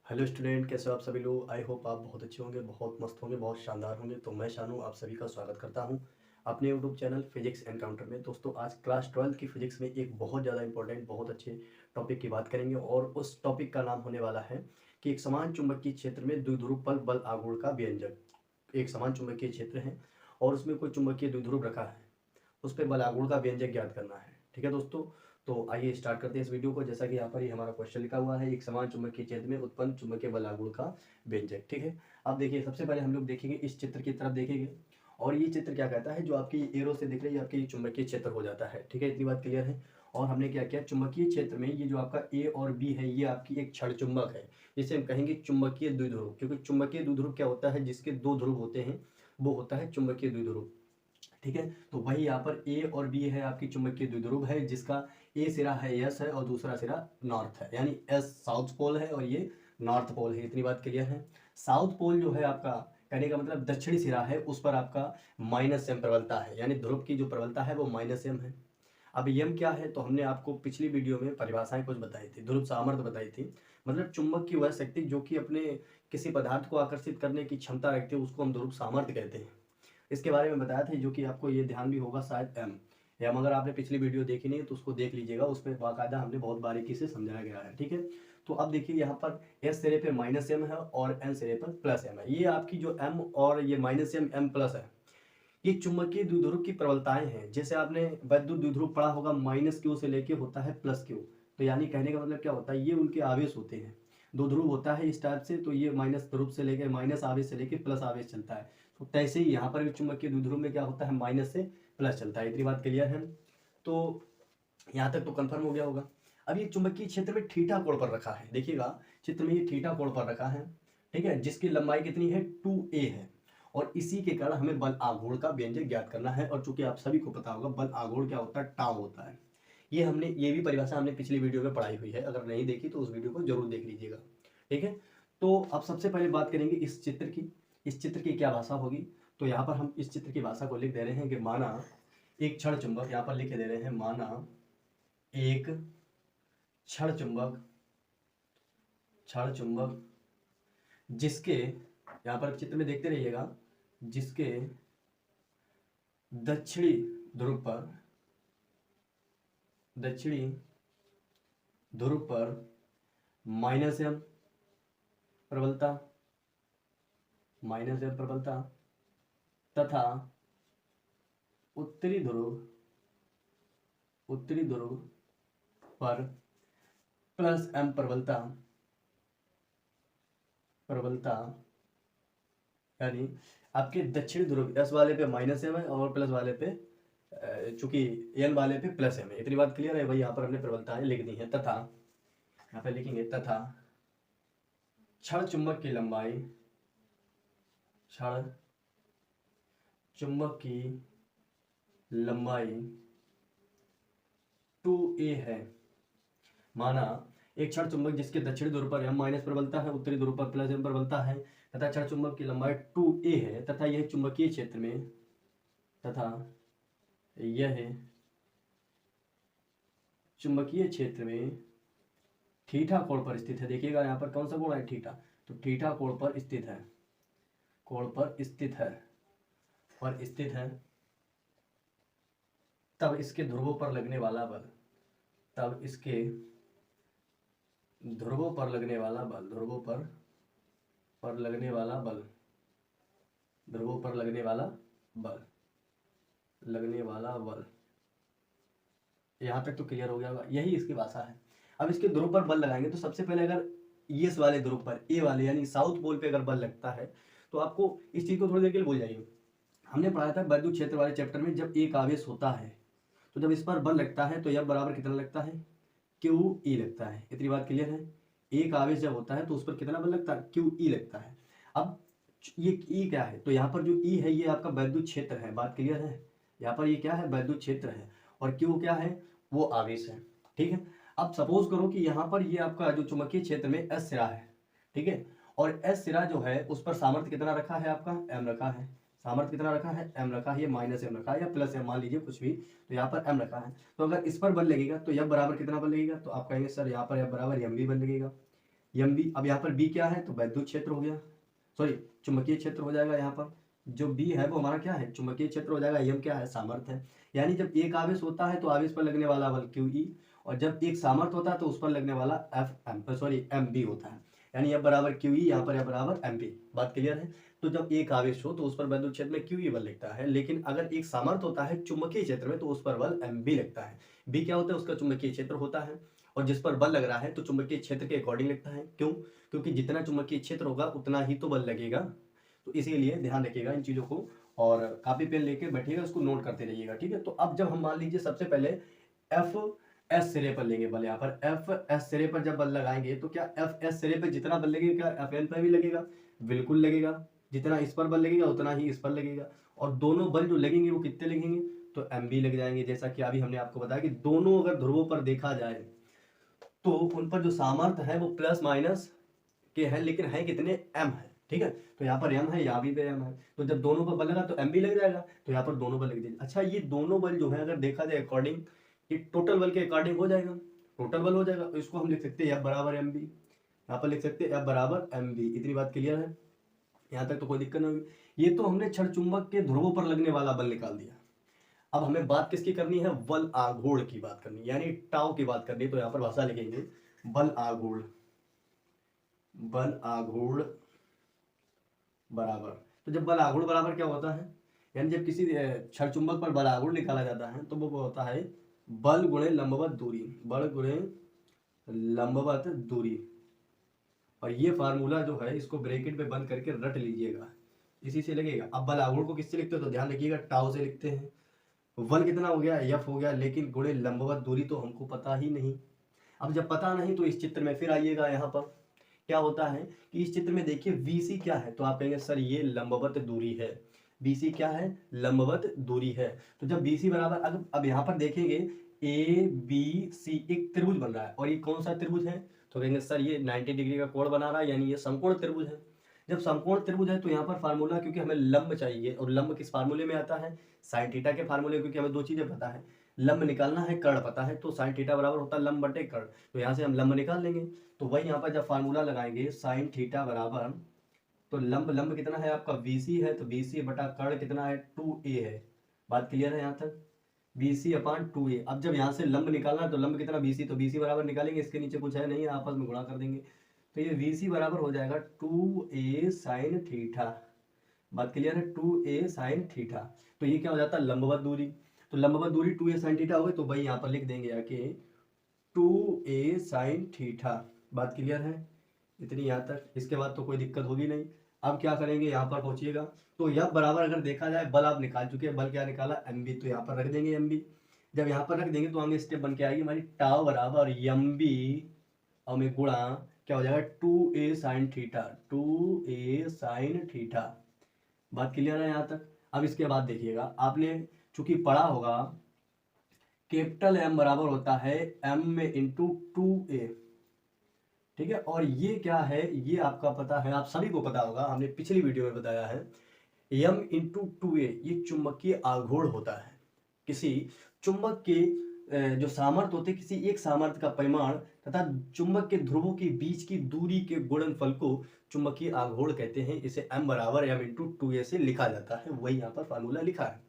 Hello student, कैसे हो आप सभी लोग। आई होप आप बहुत अच्छे होंगे, बहुत मस्त होंगे, बहुत शानदार होंगे। तो मैं शानू आप सभी का स्वागत करता हूं अपने यूट्यूब चैनल फिजिक्स एनकाउंटर में। दोस्तों, आज क्लास 12 की फिजिक्स में एक बहुत ज़्यादा इंपॉर्टेंट, बहुत अच्छे टॉपिक की बात करेंगे और उस टॉपिक का नाम होने वाला है कि एक समान चुंबकीय क्षेत्र में द्विध्रुव पर बल आघूर्ण का व्यंजक। एक समान चुंबकीय क्षेत्र है और उसमें कोई चुंबकीय द्विध्रुव रखा है, उस पर बल आघूर्ण का व्यंजक ज्ञात करना है। ठीक है दोस्तों, तो आइए स्टार्ट करते हैं इस वीडियो को। जैसा कि यहाँ पर ही हमारा क्वेश्चन लिखा हुआ है, एक समान चुंबकीय क्षेत्र में उत्पन्न चुंबकीय बल आघूर्ण का व्यंजक। ठीक है, अब देखिए, सबसे पहले हम लोग देखेंगे इस चित्र की तरफ देखेंगे और ये चित्र क्या कहता है, जो आपकी एरो से दिख रही है आपके चुंबकीय क्षेत्र हो जाता है। ठीक है, इतनी बात क्लियर है। और हमने क्या किया, चुंबकीय क्षेत्र में ये जो आपका ए और बी है, ये आपकी एक क्षण चुंबक है, जिसे हम कहेंगे चुंबकीय द्विध्रुव। क्योंकि चुंबकीय द्विध्रुव क्या होता है, जिसके दो ध्रुव होते हैं वो होता है चुंबकीय द्विध्रुव। ठीक है, तो वही यहाँ पर ए और बी है, आपकी चुंबकीय द्विध्रुव है, जिसका ए सिरा है यस है और दूसरा सिरा नॉर्थ है, यानी एस साउथ पोल है और ये नॉर्थ पोल है। इतनी बात क्लियर है। साउथ पोल जो है आपका, कहने का मतलब दक्षिणी सिरा है, उस पर आपका माइनस एम प्रबलता है, यानी ध्रुव की जो प्रबलता है वो माइनस एम है। अब यम क्या है, तो हमने आपको पिछली वीडियो में परिभाषाएं कुछ बताई थी, ध्रुव सामर्थ्य बताई थी। मतलब चुंबक की वह शक्ति जो कि अपने किसी पदार्थ को आकर्षित करने की क्षमता रखती है, उसको हम ध्रुव सामर्थ्य कहते हैं। इसके बारे में बताया था, जो कि आपको ये ध्यान भी होगा शायद एम अगर आपने पिछली वीडियो देखी नहीं है तो उसको देख लीजिएगा, उसमें बाकायदा हमने बहुत बारीकी से समझाया गया है। ठीक है, तो अब देखिए यहाँ पर एस सिरे पे माइनस एम है और एन सिरे पर प्लस एम है। ये आपकी जो एम और ये माइनस एम एम प्लस है, ये चुंबकीय द्विध्रुव की प्रबलताएं हैं। जैसे आपने वैद्युत द्विध्रुव पढ़ा होगा, माइनस क्यू से लेके होता है प्लस क्यू। तो यानी कहने का मतलब क्या होता है, ये उनके आवेश होते हैं। दो ध्रुव होता है इस टाइप से, तो ये माइनस ध्रुव से लेके, माइनस आवेश से लेके प्लस आवेश चलता है। तो तैसे ही यहाँ पर भी चुंबकीय द्विध्रुव में क्या होता है, माइनस से प्लस चलता है। इतनी बात क्लियर है। तो यहाँ तक तो कंफर्म हो गया होगा। अब ये चुंबकीय क्षेत्र में थीटा कोण पर रखा है, देखिएगा चित्र में ये थीटा कोण पर रखा है। ठीक है, जिसकी लंबाई कितनी है, 2a है। और इसी के कारण हमें बल आघूर्ण का व्यंजक ज्ञात करना है। और चूंकि आप सभी को पता होगा बल आघूर्ण क्या होता है, टाउ होता है। ये भी परिभाषा हमने पिछली वीडियो में पढ़ाई हुई है, अगर नहीं देखी तो उस वीडियो को जरूर देख लीजिएगा। ठीक है, तो अब सबसे पहले बात करेंगे इस चित्र की। इस चित्र की क्या भाषा होगी, तो यहाँ पर हम इस चित्र की भाषा को लिख दे रहे हैं कि माना एक क्षण चुंबक, यहाँ पर लिख दे रहे हैं माना एक क्षण चुंबक, क्षण चुंबक जिसके, यहाँ पर चित्र में देखते रहिएगा, जिसके दक्षिणी ध्रुव पर, दक्षिणी ध्रुव पर माइनस एम प्रबलता, माइनस एम प्रबलता तथा उत्तरी ध्रुव, उत्तरी ध्रुव पर प्लस एम प्रबलता, प्रबलता यानी आपके दक्षिणी ध्रुव एस वाले पे माइनस एम है और प्लस वाले पे, चूंकि एन वाले पे प्लस एम है। इतनी बात क्लियर है भाई। यहाँ पर हमने प्रबलताएं लिख दी है। तथा, यहाँ पे लिखेंगे तथा क्षण चुंबक की लंबाई, क्षण चुंबक की लंबाई 2a है। माना एक क्षण चुंबक जिसके दक्षिणी ध्रुव पर m माइनस प्रबलता है, उत्तरी ध्रुव पर प्लस m प्रबलता है तथा क्षण चुंबक की लंबाई 2a है, तथा यह चुंबकीय क्षेत्र में, तथा यह चुंबकीय क्षेत्र में थीटा कोण पर स्थित है। देखिएगा यहाँ पर कौन सा कोण है, थीटा। तो थीटा कोण पर स्थित है, कोण पर स्थित है, पर स्थित है। तब इसके ध्रुवों पर लगने वाला बल, तब इसके ध्रुवों पर लगने वाला बल, ध्रुवों पर लगने वाला बल, ध्रुवों पर लगने वाला बल, लगने वाला बल। यहाँ तक तो क्लियर हो गया होगा, यही इसकी भाषा है। अब इसके ध्रुव पर बल लगाएंगे तो सबसे पहले अगर इस वाले ध्रुव पर, ए वाले यानी साउथ पोल पे अगर बल लगता है, तो आपको इस चीज को थोड़ी देर के लिए भूल जाइए। हमने पढ़ा था वैद्युत क्षेत्र वाले चैप्टर में, जब एक आवेश होता है तो जब इस पर बल लगता है तो यह बराबर कितना लगता है, क्यू ई लगता है। इतनी बात क्लियर है। एक आवेश जब होता है तो उस पर कितना बल लगता है, क्यू ई लगता है। अब ये ई क्या है, तो यहाँ पर जो ई है ये आपका वैद्युत क्षेत्र है। बात क्लियर है। यहाँ पर ये क्या है, वैद्युत क्षेत्र है, और क्यू क्या है, वो आवेश है। ठीक है, अब सपोज करो कि यहाँ पर ये आपका जो चुंबकीय क्षेत्र में एस सिरा है, ठीक है, और एस सिरा जो है उस पर सामर्थ्य कितना रखा है, आपका एम रखा है। सामर्थ्य कितना रखा है, एम रखा है। ये माइनस एम रखा है या प्लस एम मान लीजिए कुछ भी, तो यहाँ पर एम रखा है। तो अगर इस पर बल लगेगा तो यह बराबर कितना बल लगेगा, तो आप कहेंगे सर यहाँ पर यह बराबर एम भी बल लगेगा। M b. अब यहाँ पर बी क्या है, तो वैद्युत क्षेत्र हो गया, सॉरी चुंबकीय क्षेत्र हो जाएगा। यहाँ पर जो बी है वो हमारा क्या है, चुंबकीय क्षेत्र हो जाएगा। एम क्या है, सामर्थ्य है। यानी जब एक आवेश होता है तो आवेश पर लगने वाला बल क्यू ई, और जब एक सामर्थ्य होता है तो उस पर लगने वाला f m sorry m b होता है। यानी एफ बराबर क्यू ई, यहाँ पर एफ बराबर एम बी। बात क्लियर है। तो जब एक आवेश हो तो उस पर वैद्युत क्षेत्र में क्यू ई बल लगता है, लेकिन अगर एक सामर्थ्य होता है चुंबकीय क्षेत्र में तो उस पर बल एम बी लगता है। बी क्या होता है, उसका चुंबकीय क्षेत्र होता है, और जिस पर बल लग रहा है तो चुंबकीय क्षेत्र के अकॉर्डिंग लगता है। क्यों, क्योंकि जितना चुंबकीय क्षेत्र होगा उतना ही तो बल लगेगा। तो इसीलिए ध्यान रखिएगा इन चीज़ों को, और कापी पेन लेके बैठिएगा, उसको नोट करते रहिएगा, ठीक है। तो अब जब हम मान लीजिए सबसे पहले एफ एस सिरे पर लेंगे बल, यहाँ पर एफ एस सिरे पर जब बल लगाएंगे तो क्या एफ एस सिरे पर जितना बल लगेगा क्या एफ एन पर भी लगेगा, बिल्कुल लगेगा। जितना इस पर बल लगेगा उतना ही इस पर लगेगा, और दोनों बल जो लगेंगे वो कितने लगेंगे, तो एम बी लग जाएंगे। जैसा कि अभी हमने आपको बताया कि दोनों अगर ध्रुवों पर देखा जाए तो उन पर जो सामर्थ्य है वो प्लस माइनस के हैं, लेकिन है कितने, एम है, ठीक है। तो यहाँ पर एम है, यहाँ भी पे एम है, तो जब दोनों पर बल लगा तो एम भी लग जाएगा, तो यहाँ पर दोनों बल लग जाएगा। अच्छा, ये दोनों बल जो है अगर देखा जाए अकॉर्डिंग, ये टोटल बल के अकॉर्डिंग हो जाएगा, टोटल बल हो जाएगा। तो इसको हम लिख सकते हैं एफ बराबर एम बी, यहाँ पर लिख सकते हैं एफ बराबर एम बी। इतनी बात क्लियर है, यहाँ तक तो कोई दिक्कत नहीं होगी। ये तो हमने क्षण चुंबक के ध्रुवों पर लगने वाला बल निकाल दिया। अब हमें बात किसकी करनी है, बल आघूर्ण की बात करनी है, यानी टाउ की बात करनी है। तो यहाँ पर भाषा लिखेंगे बल आघूर्ण, बल आघूर्ण बराबर। तो जब बल आघूर्ण बराबर क्या होता है, यानी जब किसी क्षण चुंबक पर बल आघूर्ण निकाला जाता है तो वो होता है बल गुणे लंबवत दूरी, बल गुणे लंबवत दूरी। और ये फार्मूला जो है इसको ब्रैकेट में बंद करके रट लीजिएगा, इसी से लगेगा। अब बल आघूर्ण को किससे लिखते हो, तो ध्यान रखिएगा टाउ से लिखते हैं। बल कितना हो गया, एफ हो गया, लेकिन गुणे लंबवत दूरी तो हमको पता ही नहीं। अब जब पता नहीं तो इस चित्र में फिर आइएगा, यहाँ पर क्या होता है कि इस चित्र में देखिए VC क्या है, तो आप कहेंगे सर ये लंबवत दूरी है। BC क्या है, लंबवत दूरी है। तो जब BC बराबर, अब यहाँ पर देखेंगे ABC एक त्रिभुज बन रहा है, और ये कौन सा त्रिभुज है, तो कहेंगे सर ये 90 डिग्री का कोण बना रहा है, यानी ये समकोण त्रिभुज है। जब समकोण त्रिभुज है तो यहाँ पर फार्मूला, क्योंकि हमें लंब चाहिए, और लंब किस फार्मूले में आता है, साइन थीटा के फार्मूले, क्योंकि हमें दो चीजें पता है, लंब निकालना है, कर्ण पता है, तो साइन थीटा बराबर होता है लंब बटे कर्ण। तो यहाँ से हम लंब निकाल लेंगे, तो वही यहाँ पर जब फार्मूला लगाएंगे साइन थीटा बराबर, तो लंब लंब कितना है आपका BC है, तो BC बटा कर्ण कितना है 2a है। बात क्लियर है यहाँ तक, BC अपान 2a। अब जब यहाँ से लंब निकालना है तो लंब कितना BC, तो BC बराबर निकालेंगे, इसके नीचे कुछ है नहीं, आपस में गुणा कर देंगे, तो ये VC बराबर हो जाएगा 2a साइन थीटा। बात क्लियर है, 2a साइन थीटा। तो ये क्या हो जाता है, लंबवत दूरी। तो लंबवत दूरी 2a साइन थीटा हो गई, तो भाई यहाँ पर लिख देंगे आके 2a साइन थीटा। बात क्लियर है, इतनी यहाँ तक, इसके बाद तो कोई दिक्कत होगी नहीं। अब क्या करेंगे, यहाँ पर पहुंचिएगा, तो यह बराबर अगर देखा जाए, बल आप निकाल चुके हैं, बल क्या निकाला MB, तो यहाँ पर रख देंगे MB। जब यहाँ पर रख देंगे तो आगे स्टेप बन के आएगी हमारी टाउ बराबर MB और में गुणा क्या हो जाएगा 2a sine theta, 2a sine theta. बात क्लियर है यहाँ तक। अब इसके बाद देखिएगा, आपने चूंकि पढ़ा होगा कैपिटल M बराबर होता है M में इंटू 2a, ठीक है। और ये क्या है, ये आपका पता है, आप सभी को पता होगा, हमने पिछली वीडियो में बताया है, M इंटू 2a ये चुंबकीय आघूर्ण होता है। किसी चुंबक के जो सामर्थ्य होते, किसी एक सामर्थ्य का परिमाण तथा चुंबक के ध्रुवों के बीच की दूरी के गुणनफल को चुंबकीय आघूर्ण कहते हैं। इसे M बराबर M इंटू 2a से लिखा जाता है, वही यहाँ पर फार्मूला लिखा है।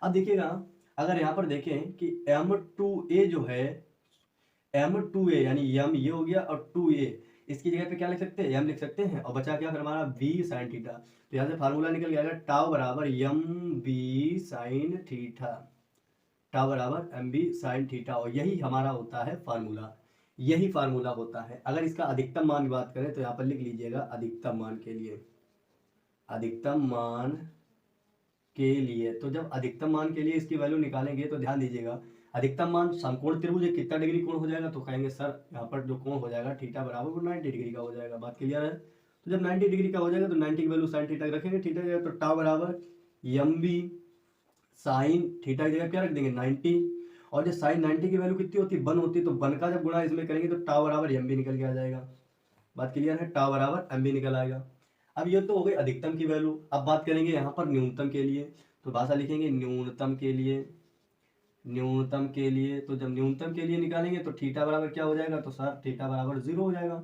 अब देखिएगा, अगर यहाँ पर देखें कि M2a जो है, M2a यानी M ये हो गया, और 2a इसकी जगह पे क्या लिख सकते हैं, M लिख सकते हैं, और बचा क्या फिर हमारा V साइन थीटा। तो यहाँ से फार्मूला निकल गया टाउ बराबर MB साइन थीटा, टाउ बराबर MB साइन थीटा, और यही हमारा होता है फार्मूला, यही फार्मूला होता है। अगर इसका अधिकतम मान की बात करें तो यहाँ पर लिख लीजिएगा अधिकतम मान के लिए, अधिकतम मान के लिए। तो जब अधिकतम मान के लिए इसकी वैल्यू निकालेंगे तो ध्यान दीजिएगा, अधिकतम मान समकोण त्रिभुज है, कितना डिग्री कोण हो जाएगा, तो कहेंगे सर यहाँ पर जो कोण हो जाएगा थीटा बराबर वो 90 डिग्री का हो जाएगा। बात क्लियर है। तो जब 90 डिग्री का हो जाएगा तो 90 की वैल्यू साइन थीटा रखेंगे, थीटा की जगह तो टाउ बराबर MB साइन थीटा की जगह क्या रख देंगे 90, और जो साइन 90 की वैल्यू कितनी होती है 1 होती है, तो 1 का जब गुणा इसमें करेंगे तो टाउ बराबर MB निकल के आ जाएगा। बात क्लियर है, टाउ बराबर MB निकल आएगा। अब ये तो हो गई अधिकतम की वैल्यू। अब बात करेंगे यहाँ पर न्यूनतम के लिए, तो भाषा लिखेंगे न्यूनतम के लिए, न्यूनतम के लिए। तो जब न्यूनतम के लिए निकालेंगे तो थीटा बराबर क्या हो जाएगा, तो सर थीटा बराबर 0 हो जाएगा,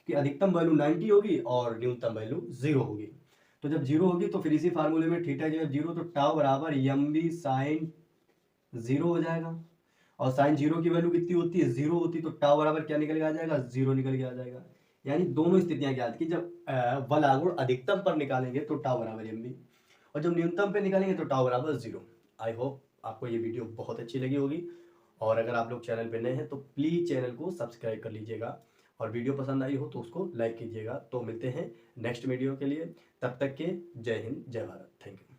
कि अधिकतम वैल्यू 90 होगी और न्यूनतम वैल्यू 0 होगी। तो जब 0 होगी तो फिर इसी फार्मूले में थीटा की जगह 0 तो टाउ बराबर एम बी साइन 0 हो जाएगा। और साइन 0 की वैल्यू कितनी होती है, 0 होती, तो टाउ बराबर क्या निकल के आ जाएगा, 0 निकल के आ जाएगा। यानी दोनों स्थितियां ज्ञात की, जब बल आघूर्ण अधिकतम पर निकालेंगे तो टाउ बराबर एम बी, और जब न्यूनतम पे निकालेंगे तो टाउ बराबर 0। आई होप आपको ये वीडियो बहुत अच्छी लगी होगी, और अगर आप लोग चैनल पे नए हैं तो प्लीज़ चैनल को सब्सक्राइब कर लीजिएगा, और वीडियो पसंद आई हो तो उसको लाइक कीजिएगा। तो मिलते हैं नेक्स्ट वीडियो के लिए, तब तक के जय हिंद जय भारत, थैंक यू।